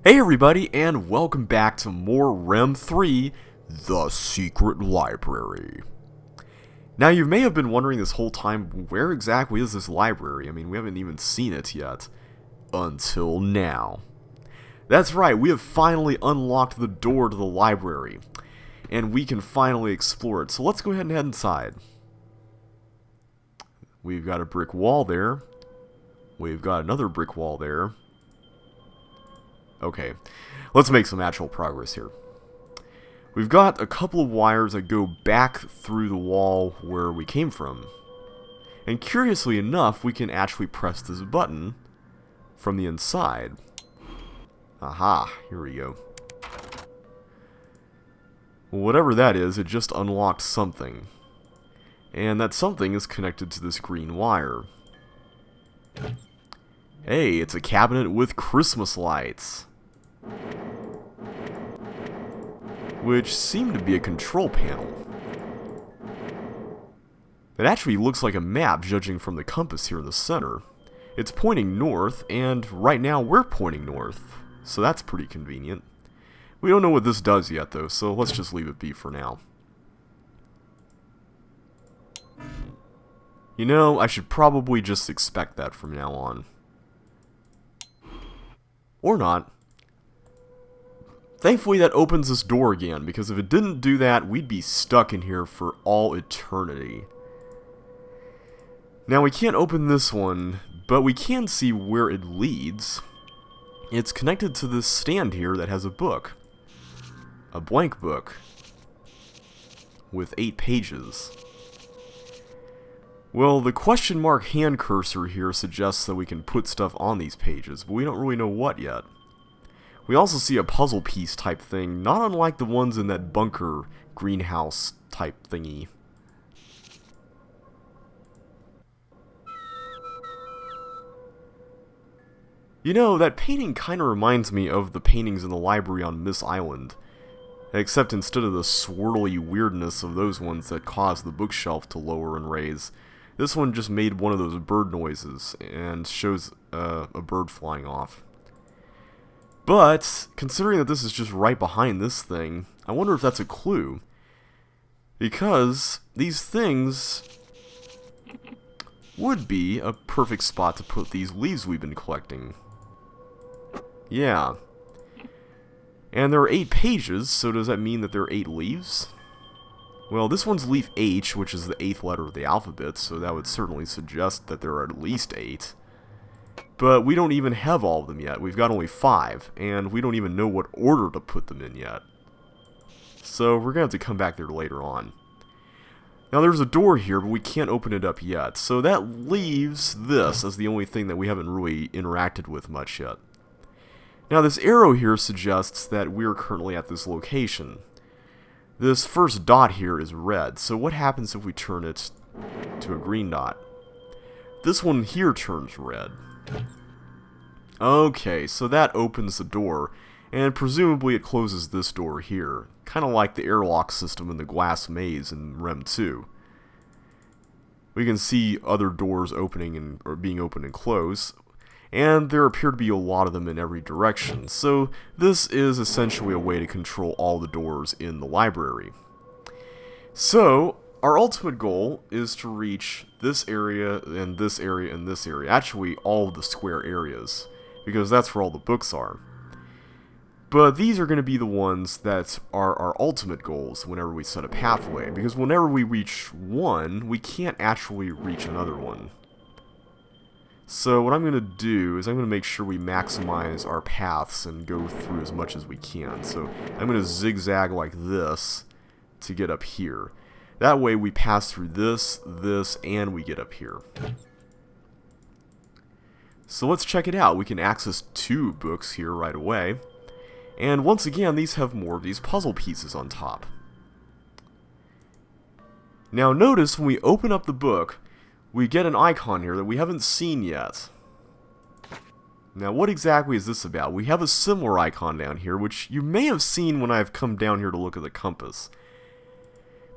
Hey everybody, and welcome back to more RHEM 3, The Secret Library. Now you may have been wondering this whole time, where exactly is this library? I mean, we haven't even seen it yet. Until now. That's right, we have finally unlocked the door to the library. And we can finally explore it, so let's go ahead and head inside. We've got a brick wall there. We've got another brick wall there. Okay, let's make some actual progress here. We've got a couple of wires that go back through the wall where we came from. And curiously enough, we can actually press this button from the inside. Aha, here we go. Well, whatever that is, it just unlocked something. And that something is connected to this green wire. Hey, it's a cabinet with Christmas lights. Which seem to be a control panel. It actually looks like a map, judging from the compass here in the center. It's pointing north, and right now we're pointing north. So that's pretty convenient. We don't know what this does yet though, so let's just leave it be for now. You know, I should probably just expect that from now on. Or not. Thankfully that opens this door again, because if it didn't do that, we'd be stuck in here for all eternity. Now we can't open this one, but we can see where it leads. It's connected to this stand here that has a book. A blank book. With 8 pages. Well, the question mark hand cursor here suggests that we can put stuff on these pages, but we don't really know what yet. We also see a puzzle piece type thing, not unlike the ones in that bunker greenhouse type thingy. You know, that painting kinda reminds me of the paintings in the library on Miss Island. Except instead of the swirly weirdness of those ones that cause the bookshelf to lower and raise, this one just made one of those bird noises and shows a bird flying off. But, considering that this is just right behind this thing, I wonder if that's a clue. Because these things would be a perfect spot to put these leaves we've been collecting. Yeah. And there are 8 pages, so does that mean that there are 8 leaves? Well, this one's leaf H, which is the 8th letter of the alphabet, so that would certainly suggest that there are at least 8. But we don't even have all of them yet. We've got only 5, and we don't even know what order to put them in yet. So we're going to have to come back there later on. Now there's a door here, but we can't open it up yet, so that leaves this as the only thing that we haven't really interacted with much yet. Now this arrow here suggests that we're currently at this location. This first dot here is red, so what happens if we turn it to a green dot? This one here turns red. Okay, so that opens the door, and presumably it closes this door here, kind of like the airlock system in the glass maze in RHEM 2. We can see other doors opening or being opened and closed, and there appear to be a lot of them in every direction, so this is essentially a way to control all the doors in the library. So, our ultimate goal is to reach this area, and this area, and this area. Actually, all of the square areas, because that's where all the books are. But these are going to be the ones that are our ultimate goals whenever we set a pathway, because whenever we reach one, we can't actually reach another one. So what I'm going to do is I'm going to make sure we maximize our paths and go through as much as we can. So I'm going to zigzag like this to get up here. That way we pass through this, and we get up here. So let's check it out. We can access 2 books here right away. And once again, these have more of these puzzle pieces on top. Now notice when we open up the book, we get an icon here that we haven't seen yet. Now what exactly is this about? We have a similar icon down here, which you may have seen when I've come down here to look at the compass.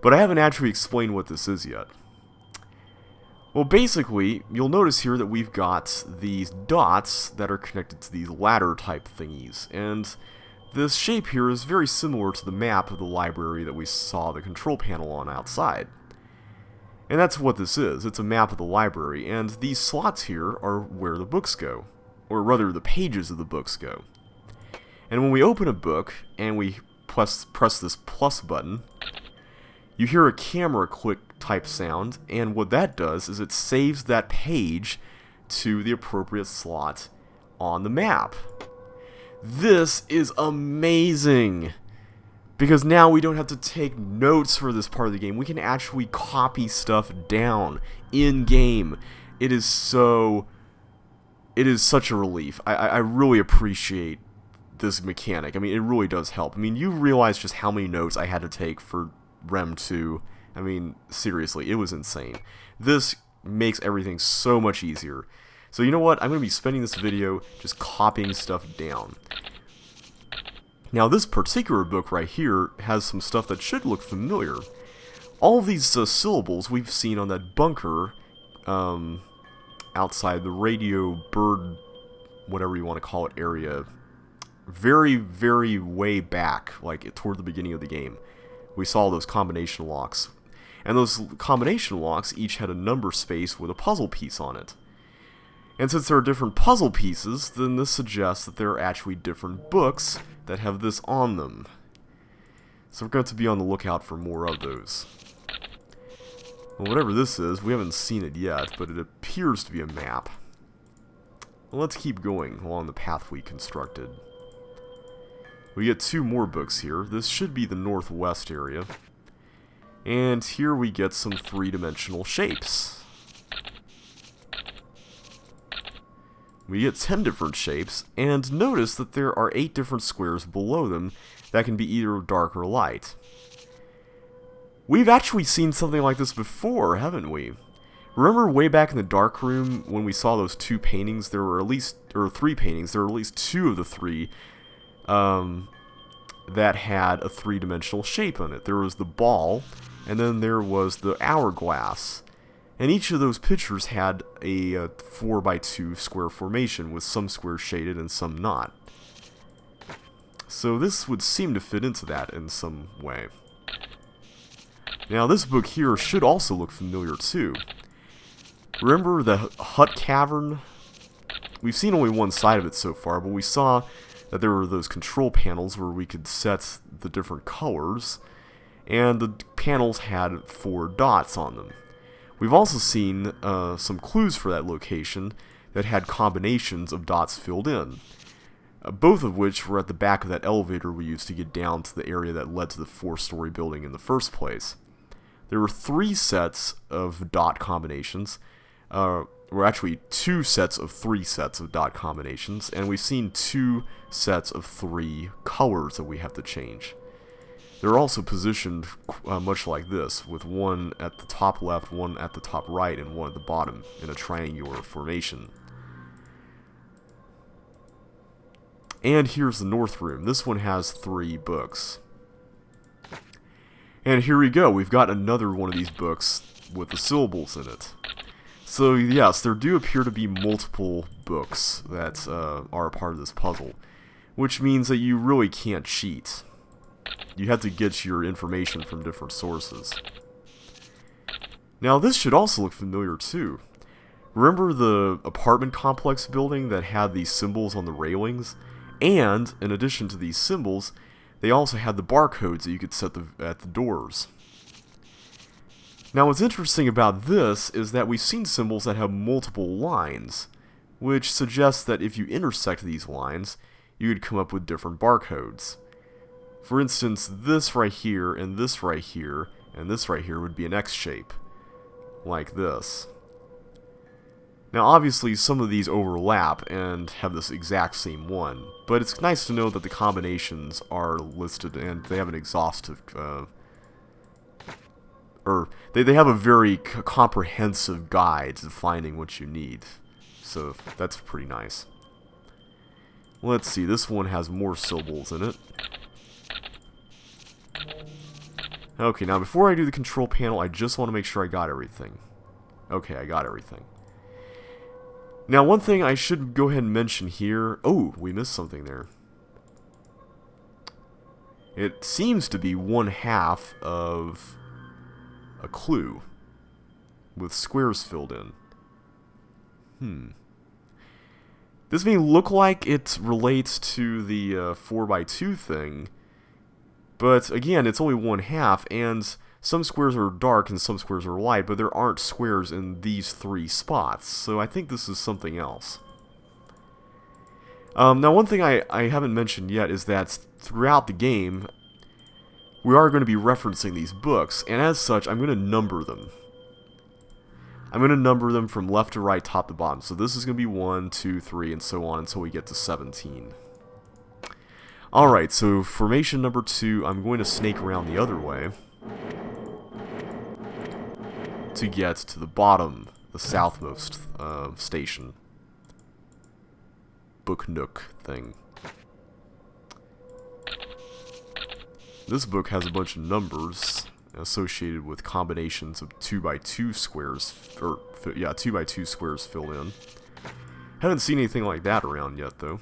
But I haven't actually explained what this is yet. Well, basically, you'll notice here that we've got these dots that are connected to these ladder type thingies, and this shape here is very similar to the map of the library that we saw the control panel on outside. And that's what this is. It's a map of the library, and these slots here are where the books go, or rather the pages of the books go. And when we open a book and we press this plus button, you hear a camera click type sound, and what that does is it saves that page to the appropriate slot on the map. This is amazing, because now we don't have to take notes for this part of the game. We can actually copy stuff down in-game. It is such a relief. I really appreciate this mechanic. I mean, it really does help. I mean, you realize just how many notes I had to take for RHEM 2. I mean, seriously, it was insane. This makes everything so much easier. So you know what? I'm going to be spending this video just copying stuff down. Now this particular book right here has some stuff that should look familiar. All of these syllables we've seen on that bunker outside the radio bird, whatever you want to call it, area. Very, very way back, like toward the beginning of the game. We saw those combination locks. And those combination locks each had a number space with a puzzle piece on it. And since there are different puzzle pieces, then this suggests that there are actually different books that have this on them. So we're going to be on the lookout for more of those. Well, whatever this is, we haven't seen it yet, but it appears to be a map. Well, let's keep going along the path we constructed. We get 2 more books here. This should be the northwest area. And here we get some 3-dimensional shapes. We get 10 different shapes, and notice that there are 8 different squares below them that can be either dark or light. We've actually seen something like this before, haven't we? Remember way back in the dark room when we saw those 2 paintings? There were at least, or 3 paintings, there were at least 2 of the 3 that had a 3-dimensional shape on it. There was the ball, and then there was the hourglass. And each of those pictures had a 4x2 square formation, with some squares shaded and some not. So this would seem to fit into that in some way. Now this book here should also look familiar too. Remember the hut cavern? We've seen only one side of it so far, but we saw that there were those control panels where we could set the different colors, and the panels had 4 dots on them. We've also seen some clues for that location that had combinations of dots filled in, both of which were at the back of that elevator we used to get down to the area that led to the 4-story building in the first place. There were 3 sets of dot combinations, or actually 2 sets of 3 sets of dot combinations, and we've seen 2 sets of 3 colors that we have to change. They're also positioned much like this, with one at the top left, one at the top right, and one at the bottom, in a triangular formation. And here's the north room. This one has 3 books. And here we go, we've got another one of these books with the syllables in it. So yes, there do appear to be multiple books that are a part of this puzzle, which means that you really can't cheat. You have to get your information from different sources. Now this should also look familiar too. Remember the apartment complex building that had these symbols on the railings? And, in addition to these symbols, they also had the barcodes that you could set at the doors. Now what's interesting about this is that we've seen symbols that have multiple lines, which suggests that if you intersect these lines, you could come up with different barcodes. For instance, this right here, and this right here, and this right here would be an X shape, like this. Now obviously some of these overlap and have this exact same one, but it's nice to know that the combinations are listed and they have an exhaustive, they have a very comprehensive guide to finding what you need. So that's pretty nice. Let's see, this one has more syllables in it. Okay, now before I do the control panel, I just want to make sure I got everything. Okay, I got everything. Now, one thing I should go ahead and mention here... Oh, we missed something there. It seems to be 1/2 of a clue, with squares filled in. This may look like it relates to the 4x2 thing, but again, it's only 1/2, and some squares are dark and some squares are light, but there aren't squares in these 3 spots, so I think this is something else. Now, one thing I haven't mentioned yet is that throughout the game, we are going to be referencing these books, and as such, I'm going to number them. I'm going to number them from left to right, top to bottom. So this is going to be 1, 2, 3, and so on until we get to 17. Alright, so formation number 2, I'm going to snake around the other way to get to the bottom, the southmost station. Book nook thing. This book has a bunch of numbers associated with combinations of 2x2 squares, or yeah, 2x2 squares filled in. Haven't seen anything like that around yet, though.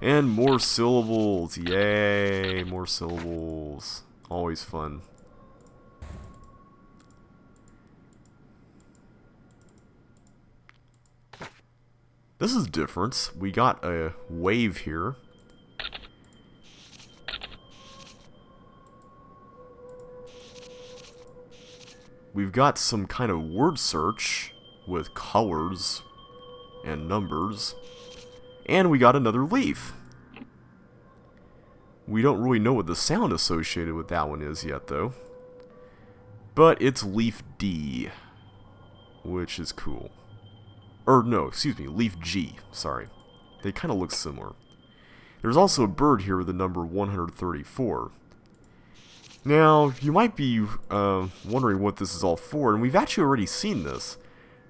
And more syllables, yay, more syllables, always fun. This is different. We got a wave here. We've got some kind of word search with colors and numbers. And we got another leaf. We don't really know what the sound associated with that one is yet, though. But it's leaf D, which is cool. Or no, excuse me, leaf G, sorry. They kind of look similar. There's also a bird here with the number 134. Now, you might be wondering what this is all for, and we've actually already seen this.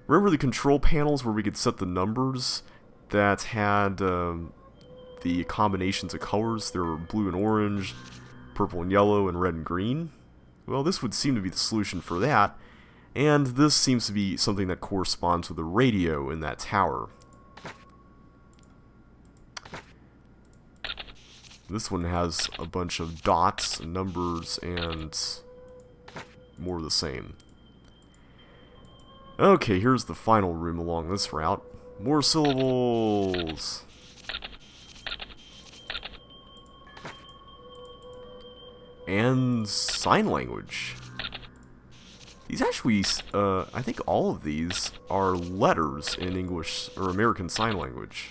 Remember the control panels where we could set the numbers that had the combinations of colors? There were blue and orange, purple and yellow, and red and green. Well, this would seem to be the solution for that, and this seems to be something that corresponds with the radio in that tower. This one has a bunch of dots, numbers, and more of the same. Okay, here's the final room along this route. More syllables! And sign language. These actually, I think all of these are letters in English, or American Sign Language.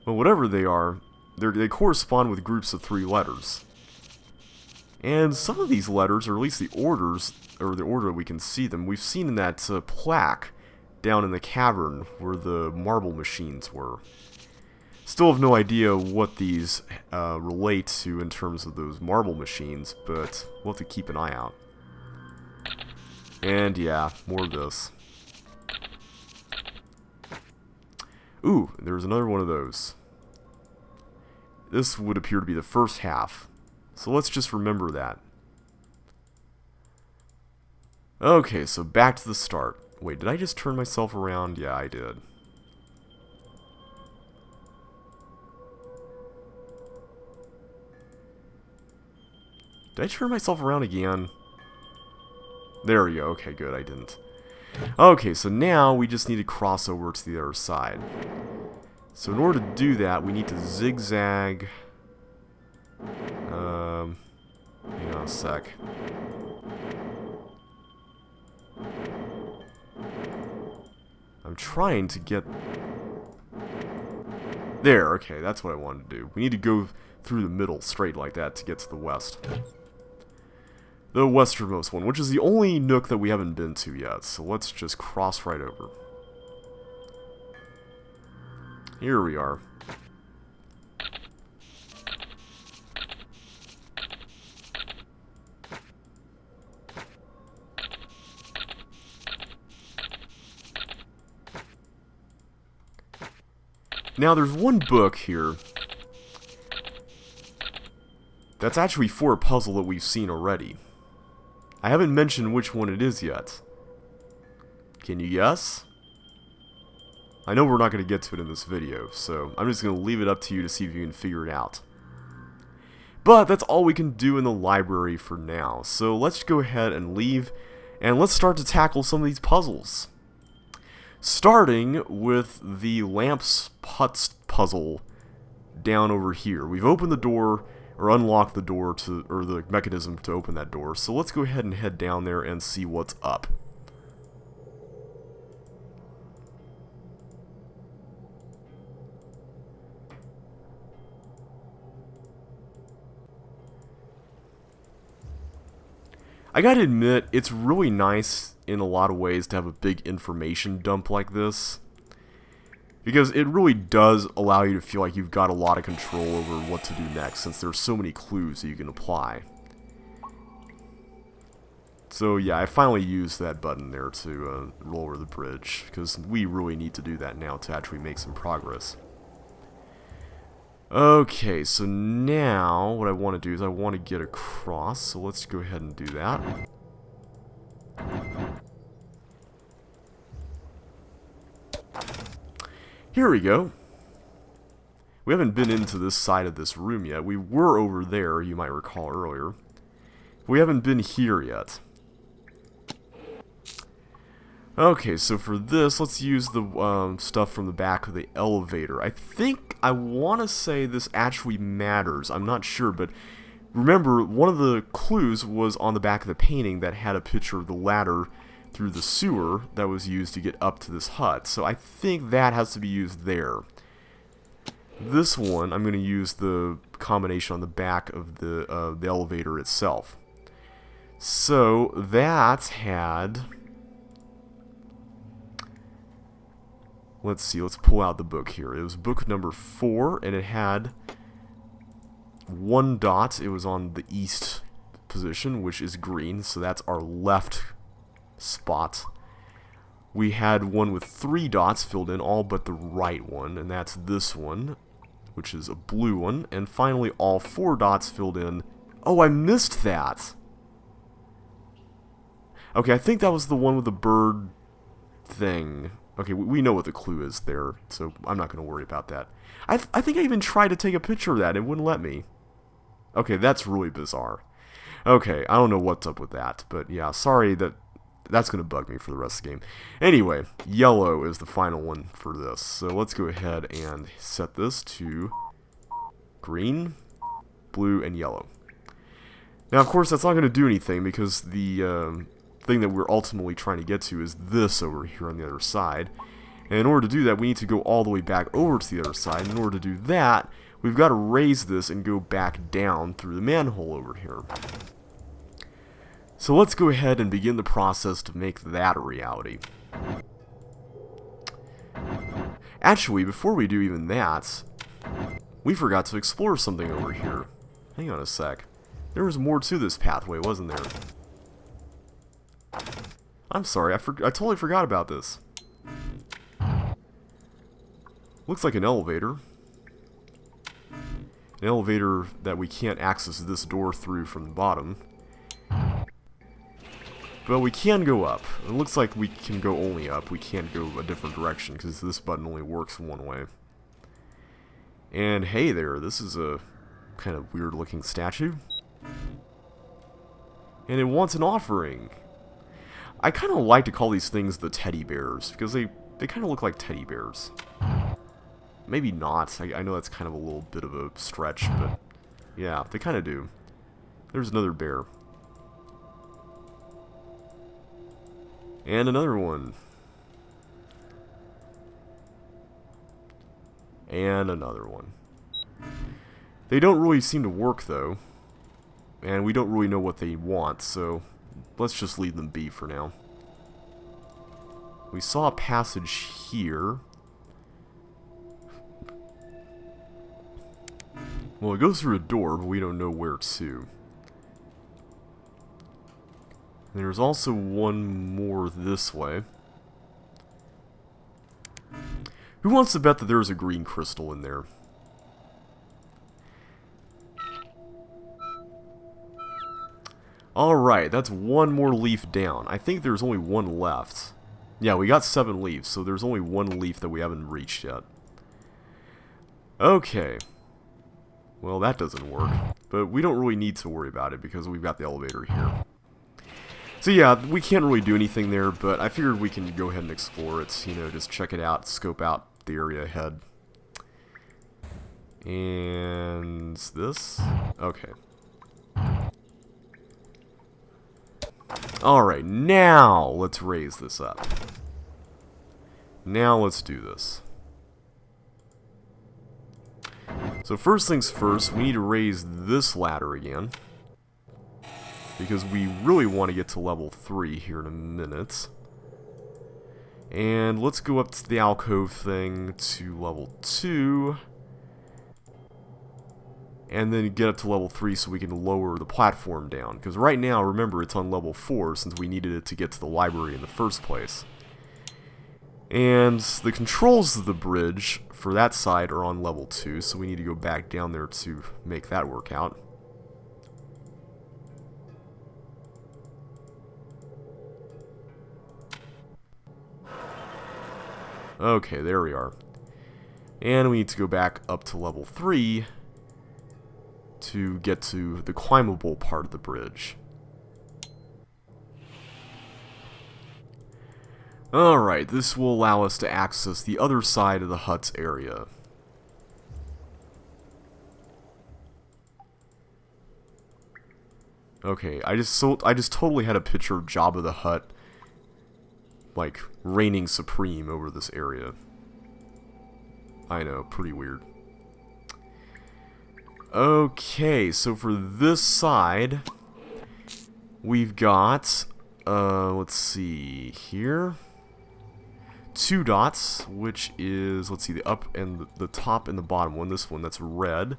Well, whatever they are, they correspond with groups of 3 letters. And some of these letters, or at least the orders, or the order we can see them, we've seen in that plaque down in the cavern where the marble machines were. Still have no idea what these relate to in terms of those marble machines, but we'll have to keep an eye out. And yeah, more of this. Ooh, there's another one of those. This would appear to be the first half. So let's just remember that. Okay, so back to the start. Wait, did I just turn myself around? Yeah, I did. Did I turn myself around again? There we go. Okay, good, I didn't. Okay, so now we just need to cross over to the other side. So in order to do that, we need to zigzag. Hang on a sec. I'm trying to get... There, okay, that's what I wanted to do. We need to go through the middle, straight like that, to get to the west. The westernmost one, which is the only nook that we haven't been to yet, so let's just cross right over. Here we are. Now, there's one book here that's actually for a puzzle that we've seen already. I haven't mentioned which one it is yet. Can you guess? I know we're not going to get to it in this video, so I'm just going to leave it up to you to see if you can figure it out. But that's all we can do in the library for now, so let's go ahead and leave, and let's start to tackle some of these puzzles. Starting with the lamps putts puzzle down over here. We've opened the door, or unlocked the door to, or the mechanism to open that door, so let's go ahead and head down there and see what's up. I gotta admit, it's really nice in a lot of ways to have a big information dump like this, because it really does allow you to feel like you've got a lot of control over what to do next, since there's so many clues that you can apply. So yeah, I finally used that button there to roll over the bridge, because we really need to do that now to actually make some progress. Okay, so now what I want to do is I want to get across, so let's go ahead and do that. Here we go. We haven't been into this side of this room yet. We were over there, you might recall earlier. We haven't been here yet. Okay, so for this, let's use the stuff from the back of the elevator. I want to say this actually matters. I'm not sure, but remember, one of the clues was on the back of the painting that had a picture of the ladder through the sewer that was used to get up to this hut. So I think that has to be used there. This one, I'm going to use the combination on the back of the elevator itself. So that had... Let's see, let's pull out the book here. It was book number 4, and it had 1 dot. It was on the east position, which is green, so that's our left spot. We had one with 3 dots filled in, all but the right one, and that's this one, which is a blue one. And finally, all 4 dots filled in. Oh, I missed that! Okay, I think that was the one with the bird thing. Okay, we know what the clue is there, so I'm not going to worry about that. I think I even tried to take a picture of that, and it wouldn't let me. Okay, that's really bizarre. Okay, I don't know what's up with that, but yeah, sorry that's going to bug me for the rest of the game. Anyway, yellow is the final one for this, so let's go ahead and set this to green, blue, and yellow. Now, of course, that's not going to do anything, because the... thing that we're ultimately trying to get to is this over here on the other side. And in order to do that, we need to go all the way back over to the other side. In order to do that, we've got to raise this and go back down through the manhole over here. So let's go ahead and begin the process to make that a reality. Actually, before we do even that, we forgot to explore something over here. Hang on a sec. There was more to this pathway, wasn't there? I'm sorry, I totally forgot about this. Looks like an elevator. An elevator that we can't access this door through from the bottom. But we can go up. It looks like we can go only up. We can't go a different direction because this button only works one way. And hey there, this is a kind of weird looking statue. And it wants an offering. I kind of like to call these things the teddy bears, because they kind of look like teddy bears. Maybe not. I know that's kind of a little bit of a stretch, but yeah, they kind of do. There's another bear. And another one. And another one. They don't really seem to work, though. And we don't really know what they want, so... let's just leave them be for now. We saw a passage here. Well, it goes through a door, but we don't know where to. There's also one more this way. Who wants to bet that there's a green crystal in there? Alright, that's one more leaf down. I think there's only one left. Yeah, we got 7 leaves, so there's only one leaf that we haven't reached yet. Okay. Well, that doesn't work. But we don't really need to worry about it because we've got the elevator here. So yeah, we can't really do anything there, but I figured we can go ahead and explore it. You know, just check it out, scope out the area ahead. And this? Okay. Alright, now let's raise this up. Now let's do this. So first things first, we need to raise this ladder again. Because we really want to get to level 3 here in a minute. And let's go up to the alcove thing to level 2. And then get up to level 3 so we can lower the platform down. Because right now, remember, it's on level 4 since we needed it to get to the library in the first place. And the controls of the bridge for that side are on level 2, so we need to go back down there to make that work out. Okay, there we are. And we need to go back up to level 3 to get to the climbable part of the bridge. Alright, this will allow us to access the other side of the hut's area. Okay, I just totally had a picture of Jabba the Hutt, like, reigning supreme over this area. I know, pretty weird. Okay, so for this side, we've got, let's see, here, 2 dots, which is, let's see, the up and the top and the bottom one, this one, that's red.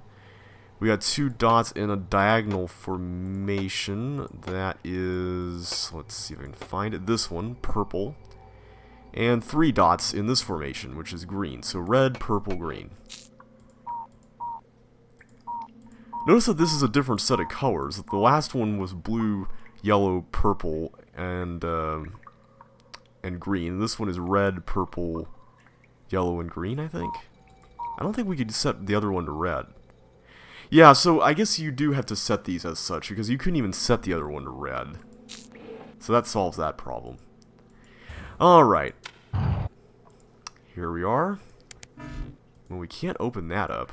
We got 2 dots in a diagonal formation, that is, let's see if I can find it, this one, purple. And 3 dots in this formation, which is green, so red, purple, green. Notice that this is a different set of colors. The last one was blue, yellow, purple, and green. This one is red, purple, yellow, and green, I think. I don't think we could set the other one to red. Yeah, so I guess you do have to set these as such, because you couldn't even set the other one to red. So that solves that problem. Alright. Here we are. Well, we can't open that up.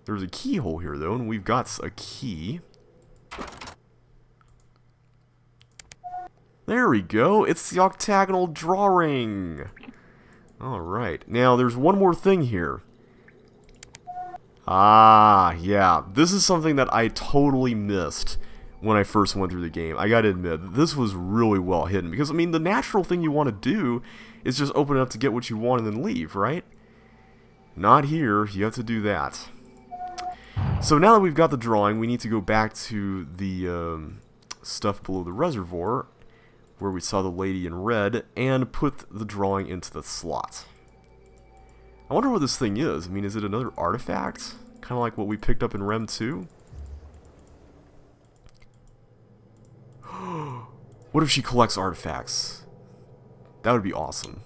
There's a keyhole here, though, and we've got a key. There we go! It's the octagonal drawing! Alright. Now, there's one more thing here. Ah, yeah. This is something that I totally missed when I first went through the game. I gotta admit, this was really well hidden. Because, I mean, the natural thing you want to do is just open it up to get what you want and then leave, right? Not here. You have to do that. So now that we've got the drawing, we need to go back to the stuff below the reservoir, where we saw the lady in red, and put the drawing into the slot. I wonder what this thing is. I mean, is it another artifact? Kind of like what we picked up in RHEM 2? What if she collects artifacts? That would be awesome.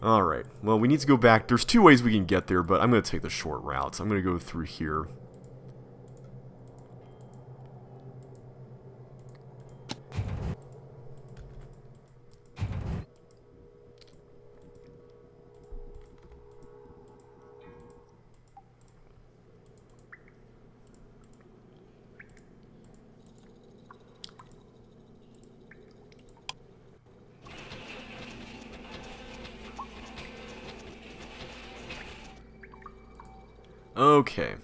Alright, well, we need to go back. There's 2 ways we can get there, but I'm going to take the short route. So I'm going to go through here. Okay.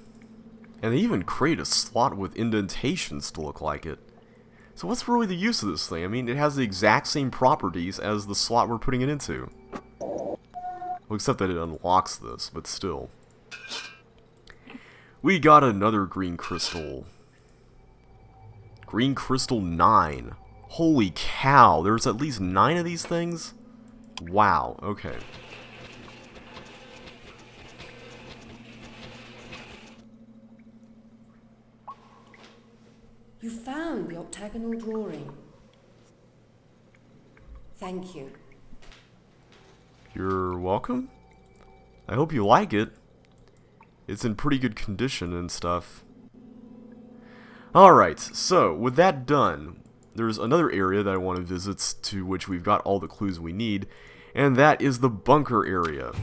And they even create a slot with indentations to look like it. So what's really the use of this thing? I mean, it has the exact same properties as the slot we're putting it into. Well, except that it unlocks this, but still. We got another green crystal. Green crystal 9. Holy cow, there's at least 9 of these things? Wow, okay. You found the octagonal drawing. Thank you. You're welcome. I hope you like it. It's in pretty good condition and stuff. Alright, so with that done, there's another area that I want to visit, to which we've got all the clues we need, and that is the bunker area.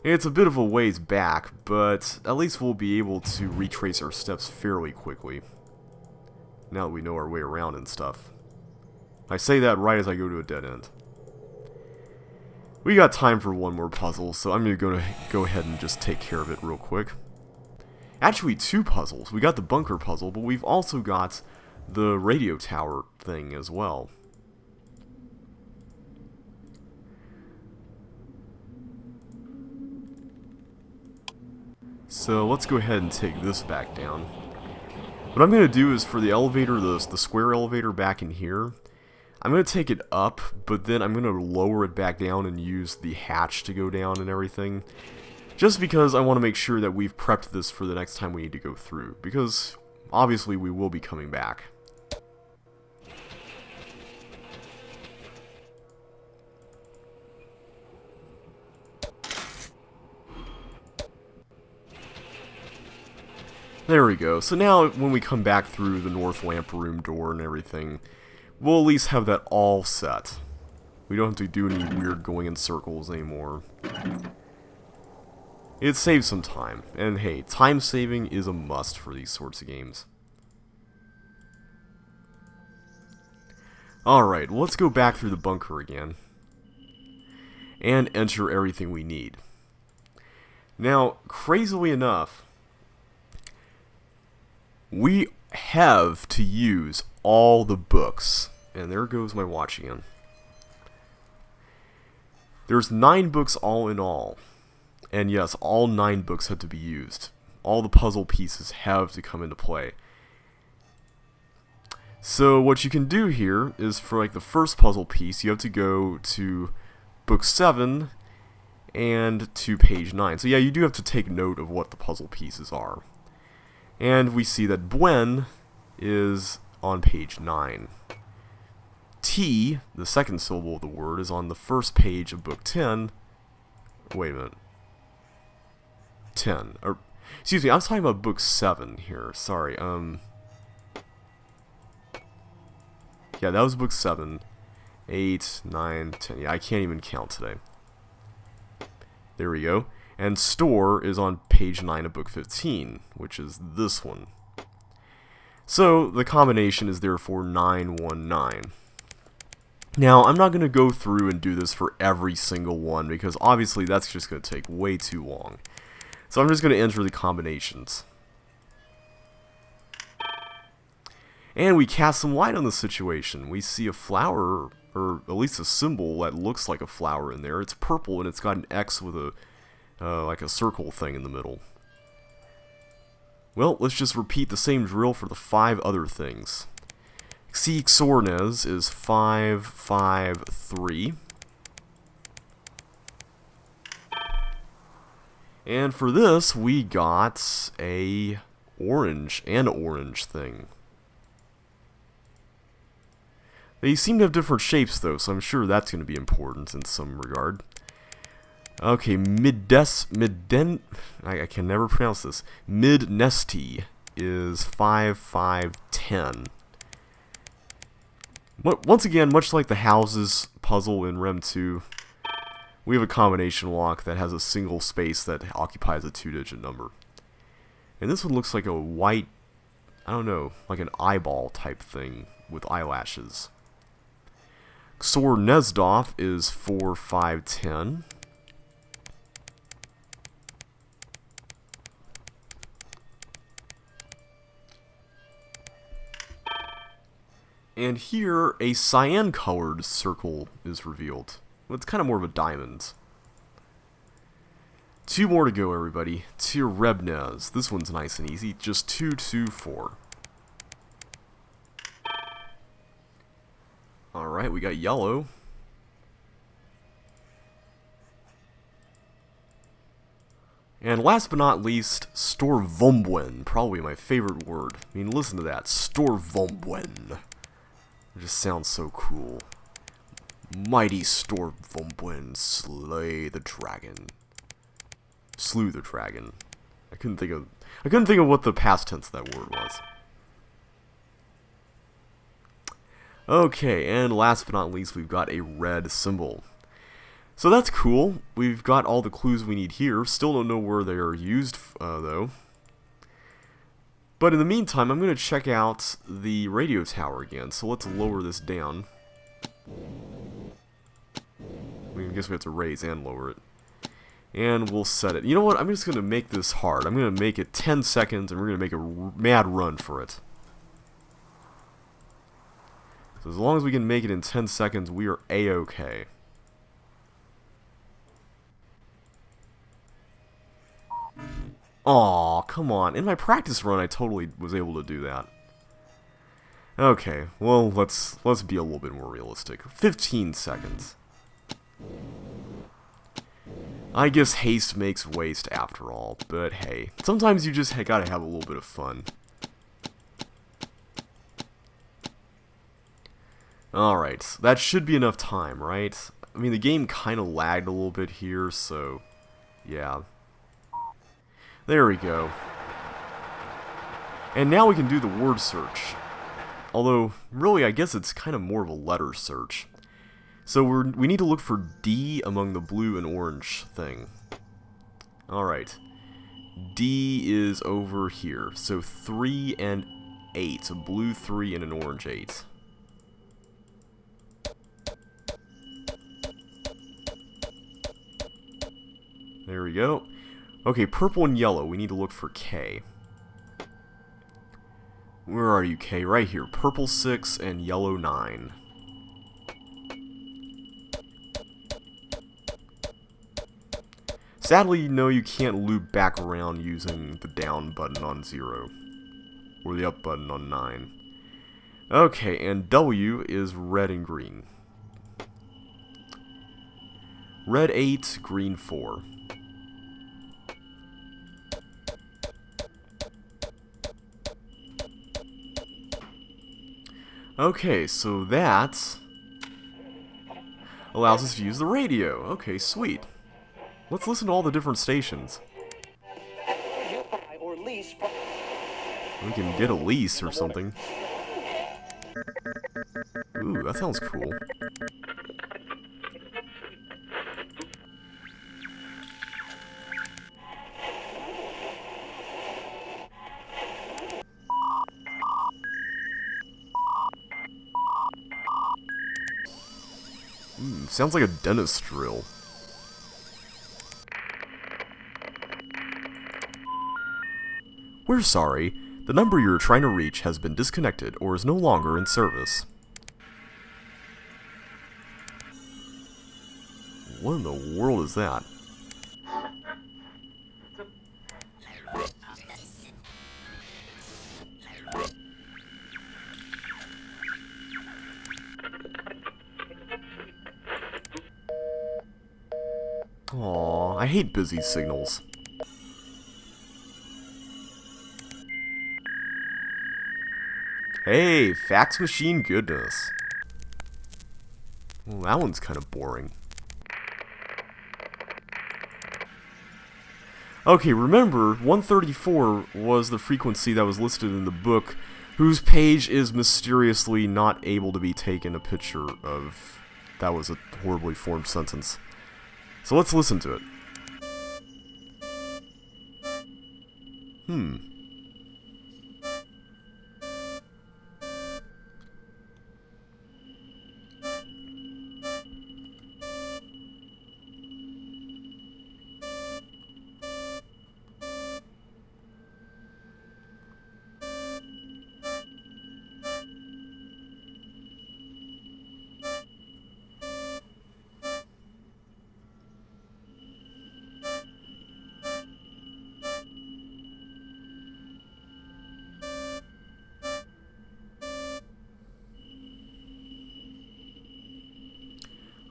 It's a bit of a ways back, but at least we'll be able to retrace our steps fairly quickly, now that we know our way around and stuff. I say that right as I go to a dead end. We got time for one more puzzle, so I'm going to go ahead and just take care of it real quick. Actually, two puzzles. We got the bunker puzzle, but we've also got the radio tower thing as well. So let's go ahead and take this back down. What I'm going to do is for the elevator, the square elevator back in here, I'm going to take it up, but then I'm going to lower it back down and use the hatch to go down and everything. Just because I want to make sure that we've prepped this for the next time we need to go through. Because obviously we will be coming back. There we go. So now when we come back through the north lamp room door and everything, we'll at least have that all set. We don't have to do any weird going in circles anymore. It saves some time. And hey, time saving is a must for these sorts of games. Alright, let's go back through the bunker again. And enter everything we need. Now, crazily enough, we have to use all the books. And there goes my watch again. There's 9 books all in all. And yes, all 9 books have to be used. All the puzzle pieces have to come into play. So what you can do here is for like the first puzzle piece, you have to go to book 7 and to page 9. So yeah, you do have to take note of what the puzzle pieces are. And we see that Bwen is on page 9. T, the second syllable of the word, is on the first page of book 10. Wait a minute. 10. Or, excuse me, I was talking about book 7 here. Sorry. Yeah, that was book 7. 8, 9, 10. Yeah, I can't even count today. There we go. And store is on page 9 of book 15, which is this one. So, the combination is therefore 919. Now, I'm not going to go through and do this for every single one, because obviously that's just going to take way too long. So I'm just going to enter the combinations. And we cast some light on the situation. We see a flower, or at least a symbol that looks like a flower in there. It's purple and it's got an X with a like a circle thing in the middle. Well, let's just repeat the same drill for the 5 other things. Xornez is 553. And for this, we got an orange thing. They seem to have different shapes, though, so I'm sure that's going to be important in some regard. Okay, I can never pronounce this. Midnesti is 5510. Once again, much like the houses puzzle in RHEM 2, we have a combination lock that has a single space that occupies a 2-digit number. And this one looks like a white, I don't know, like an eyeball type thing with eyelashes. Xornezdov is 4510. And here, a cyan-colored circle is revealed. Well, it's kind of more of a diamond. 2 more to go, everybody. Rebnez. This one's nice and easy. Just 224. Alright, we got yellow. And last but not least, Storvumbwen. Probably my favorite word. I mean, listen to that. Storvumbwen. It just sounds so cool. Mighty Storvumbwen, slay the dragon. Slew the dragon. I couldn't think of what the past tense of that word was. Okay, and last but not least, we've got a red symbol. So that's cool. We've got all the clues we need here. Still don't know where they are used, though. But in the meantime, I'm going to check out the radio tower again. So let's lower this down. I guess we have to raise and lower it. And we'll set it. You know what? I'm just going to make this hard. I'm going to make it 10 seconds, and we're going to make a mad run for it. So as long as we can make it in 10 seconds, we are A-okay. Aw, come on. In my practice run, I totally was able to do that. Okay, well, let's be a little bit more realistic. 15 seconds. I guess haste makes waste after all, but hey, sometimes you just gotta have a little bit of fun. Alright, that should be enough time, right? I mean, the game kinda lagged a little bit here, so yeah. There we go. And now we can do the word search. Although, really, I guess it's kind of more of a letter search. So we need to look for D among the blue and orange thing. Alright. D is over here. So 3 and 8. A blue 3 and an orange 8. There we go. Okay, purple and yellow. We need to look for K. Where are you, K? Right here. Purple 6 and yellow 9. Sadly, no, you can't loop back around using the down button on 0. Or the up button on 9. Okay, and W is red and green. Red 8, green 4. Okay, so that allows us to use the radio. Okay, sweet. Let's listen to all the different stations. We can get a lease or something. Ooh, that sounds cool. Sounds like a dentist drill. We're sorry. The number you're trying to reach has been disconnected or is no longer in service. What in the world is that? Aw, I hate busy signals. Hey, fax machine goodness. Well, that one's kind of boring. Okay, remember, 134 was the frequency that was listed in the book, whose page is mysteriously not able to be taken a picture of. That was a horribly formed sentence. So let's listen to it.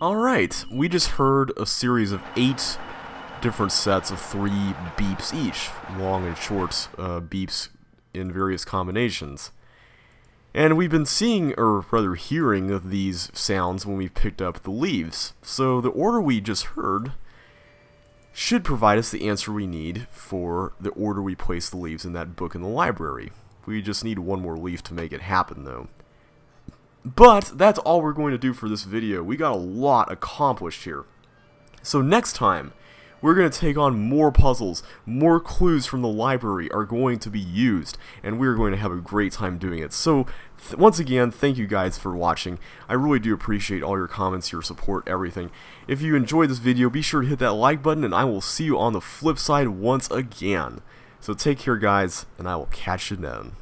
Alright, we just heard a series of 8 different sets of 3 beeps each, long and short beeps in various combinations. And we've been seeing, or rather hearing, these sounds when we picked up the leaves. So the order we just heard should provide us the answer we need for the order we place the leaves in that book in the library. We just need one more leaf to make it happen, though. But that's all we're going to do for this video. We got a lot accomplished here. So next time, we're going to take on more puzzles. More clues from the library are going to be used, and we're going to have a great time doing it. So once again, thank you guys for watching. I really do appreciate all your comments, your support, everything. If you enjoyed this video, be sure to hit that like button, and I will see you on the flip side once again. So take care, guys, and I will catch you then.